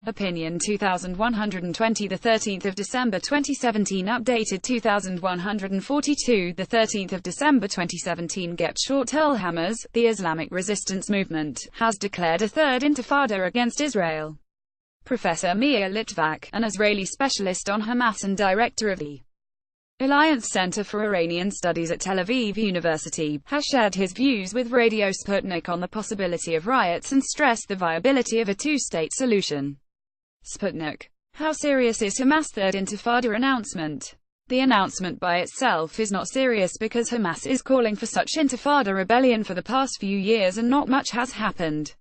Opinion 2120 13th of December 2017 Updated 2142 13th of December 2017 Get short URLHamas, the Islamic Resistance Movement, has declared a third Intifada against Israel. Professor Meir Litvak, an Israeli specialist on Hamas and director of the Alliance Center for Iranian Studies at Tel Aviv University, has shared his views with Radio Sputnik on the possibility of riots and stressed the viability of a two-state solution. Sputnik. How serious is Hamas' third Intifada announcement? The announcement by itself is not serious because Hamas is calling for such Intifada rebellion for the past few years and not much has happened.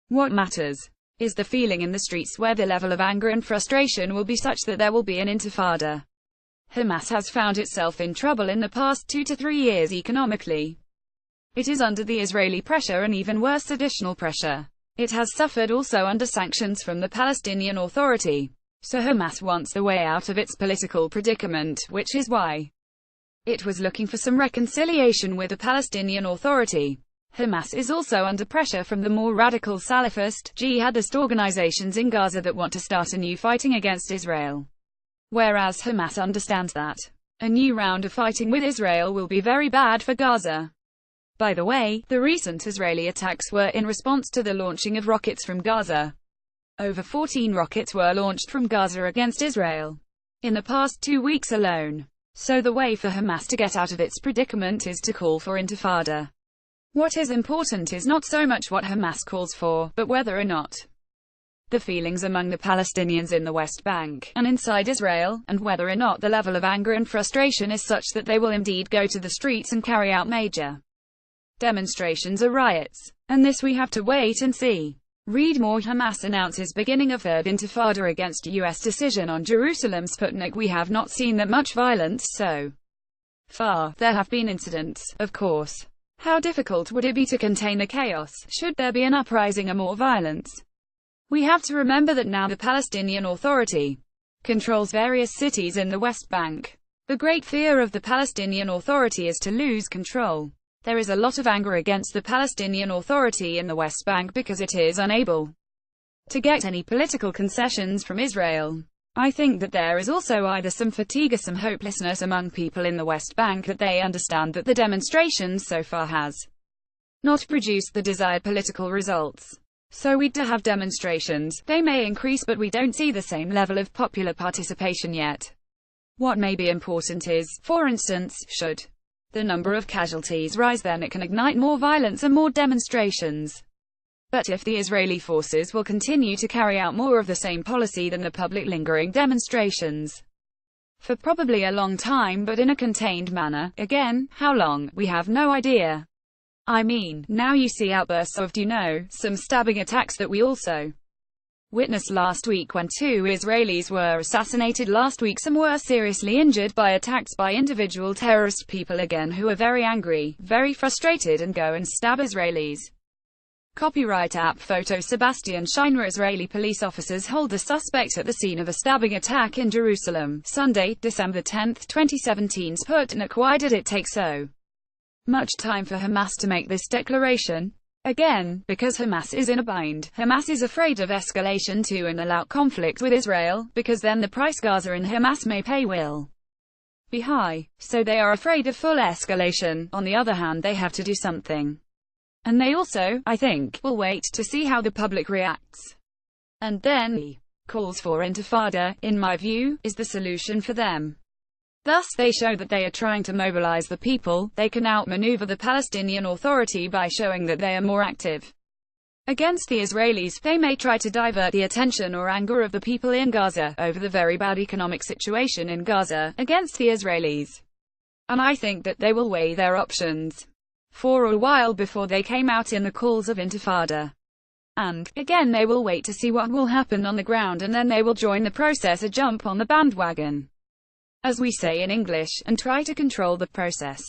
What matters is the feeling in the streets where the level of anger and frustration will be such that there will be an Intifada. Hamas has found itself in trouble in the past 2 to 3 years economically. It is under the Israeli pressure and even worse additional pressure. It has suffered also under sanctions from the Palestinian Authority. So Hamas wants the way out of its political predicament, which is why it was looking for some reconciliation with the Palestinian Authority. Hamas is also under pressure from the more radical Salafist, jihadist organizations in Gaza that want to start a new fighting against Israel. Whereas Hamas understands that a new round of fighting with Israel will be very bad for Gaza. By the way, the recent Israeli attacks were in response to the launching of rockets from Gaza. Over 14 rockets were launched from Gaza against Israel in the past 2 weeks alone. So the way for Hamas to get out of its predicament is to call for Intifada. What is important is not so much what Hamas calls for, but whether or not the feelings among the Palestinians in the West Bank and inside Israel, and whether or not the level of anger and frustration is such that they will indeed go to the streets and carry out major demonstrations or riots. And this we have to wait and see. Read more. Hamas announces beginning of third Intifada against U.S. decision on Jerusalem. Sputnik. We have not seen that much violence so far. There have been incidents, of course. How difficult would it be to contain the chaos, should there be an uprising or more violence? We have to remember that now the Palestinian Authority controls various cities in the West Bank. The great fear of the Palestinian Authority is to lose control. There is a lot of anger against the Palestinian Authority in the West Bank because it is unable to get any political concessions from Israel. I think that there is also either some fatigue or some hopelessness among people in the West Bank that they understand that the demonstrations so far has not produced the desired political results. So we do have demonstrations, they may increase but we don't see the same level of popular participation yet. What may be important is, for instance, should the number of casualties rise, then it can ignite more violence and more demonstrations. But if the Israeli forces will continue to carry out more of the same policy than the public lingering demonstrations for probably a long time but in a contained manner, again, how long, we have no idea. I mean, now you see outbursts of, some stabbing attacks that we also witnessed last week when 2 Israelis were assassinated last week. Some were seriously injured by attacks by individual terrorist people again who are very angry, very frustrated and go and stab Israelis. Copyright app photo Sebastian Schreiner. Israeli police officers hold the suspect at the scene of a stabbing attack in Jerusalem, Sunday, December 10, 2017. Sputnik. Why did it take so much time for Hamas to make this declaration? Again, because Hamas is in a bind. Hamas is afraid of escalation to an all-out conflict with Israel, because then the price Gaza and Hamas may pay will be high. So they are afraid of full escalation. On the other hand, they have to do something. And they also, I think, will wait to see how the public reacts. And then, the calls for Intifada, in my view, is the solution for them. Thus they show that they are trying to mobilize the people. They can outmaneuver the Palestinian Authority by showing that they are more active against the Israelis. They may try to divert the attention or anger of the people in Gaza, over the very bad economic situation in Gaza, against the Israelis. And I think that they will weigh their options for a while before they came out in the calls of Intifada. And, again, they will wait to see what will happen on the ground and then they will join the process or jump on the bandwagon, as we say in English, and try to control the process.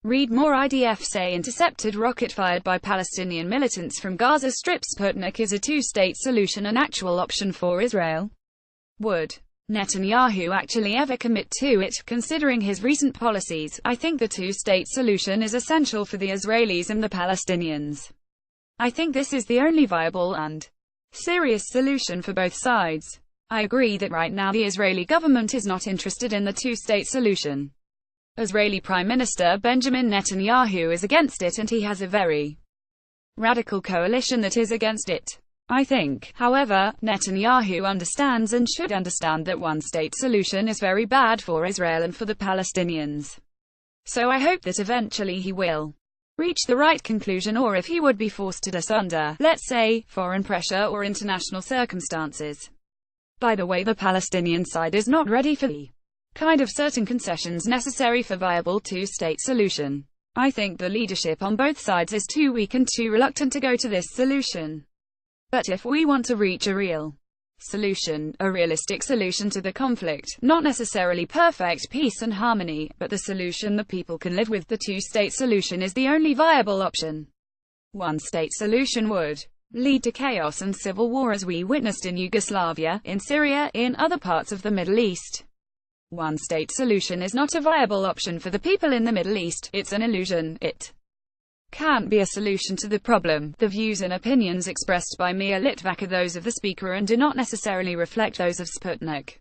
Read more. IDF say intercepted rocket fired by Palestinian militants from Gaza Strip. Sputnik. Is a two-state solution an actual option for Israel? Would Netanyahu actually ever commit to it? Considering his recent policies, I think the two-state solution is essential for the Israelis and the Palestinians. I think this is the only viable and serious solution for both sides. I agree that right now the Israeli government is not interested in the two-state solution. Israeli Prime Minister Benjamin Netanyahu is against it, and he has a very radical coalition that is against it. I think, however, Netanyahu understands and should understand that one-state solution is very bad for Israel and for the Palestinians. So I hope that eventually he will reach the right conclusion, or if he would be forced to do this under, let's say, foreign pressure or international circumstances. By the way, the Palestinian side is not ready for the kind of certain concessions necessary for viable two-state solution. I think the leadership on both sides is too weak and too reluctant to go to this solution. But if we want to reach a real solution, a realistic solution to the conflict, not necessarily perfect peace and harmony, but the solution that people can live with, the two-state solution is the only viable option. One-state solution would lead to chaos and civil war as we witnessed in Yugoslavia, in Syria, in other parts of the Middle East. One-state solution is not a viable option for the people in the Middle East. It's an illusion. It can't be a solution to the problem. The views and opinions expressed by Meir Litvak are those of the speaker and do not necessarily reflect those of Sputnik.